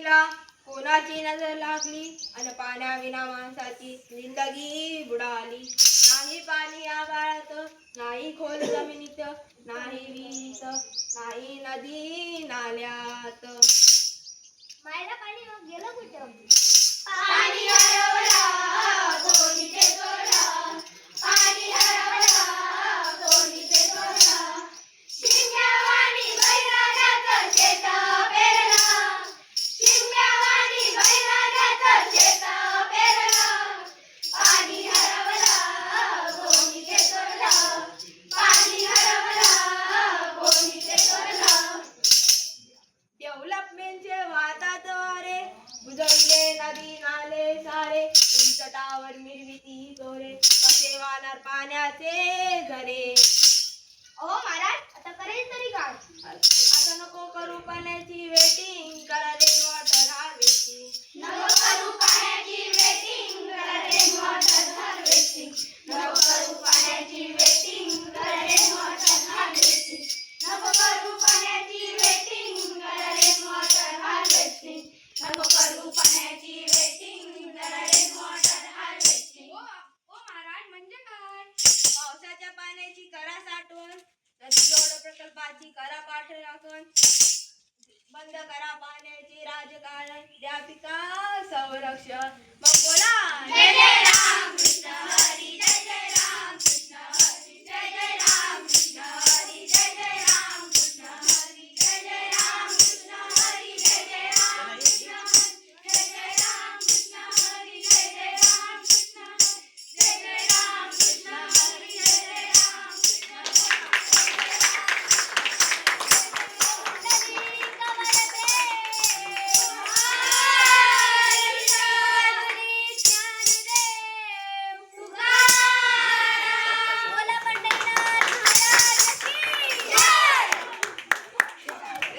जमिनीला कोणाची नजर लागली आणि पाण्याविना माणसाची जिंदगी बुडाली. नाही पाणी आभाळात, नाही खोल जमिनीत, नाही विहिरीत, नाही नदी नाल्यात. मायला पाणी मग गेलं कुठं? पाणी हरवलं कोणी ते चोरलं, पाणी हरवलं कोणी ते चोरलं. शिंग्यावाणी बैराग्याचं शेत पेरलं, शिंग्यावाणी बैराग्याचं शेत पेरलं. पाणी हरवलं कोणी ते चोरलं, पाणी हरवलं कोणी ते चोरलं. डेव्हलपमेंटचे वाहतात वारे, बुजवले नदी नाले सारे, उंच टावर मिरविती जोरे, कसे वाहणार पाण्याचे झरे. अहो महाराज, आता करेल तरी काय? आता नको करू पाण्याची वेटिंग, करा रेन वॉटर हार्वेस्टिंग. नको करू पाण्याची वेटिंग, करा रेन वॉटर हार्वेस्टिंग. नको करू पाण्याची वेटिंग, करा रेन वॉटर हार्वेस्टिंग. नको करू पाण्याची वेटिंग, करा रेन वॉटर हार्वेस्टिंग. नको करू पाण्याची वेटिंग, करा रेन वॉटर हार्वेस्टिंग. ओ महाराज, म्हणजे काय? पावसाच्या पाण्याची करा साठवण, नदीजोड प्रकल्पाची करा पाठराखण, बंद करा पाण्याचे राजकारण, द्या पिका संरक्षण. मग बोला.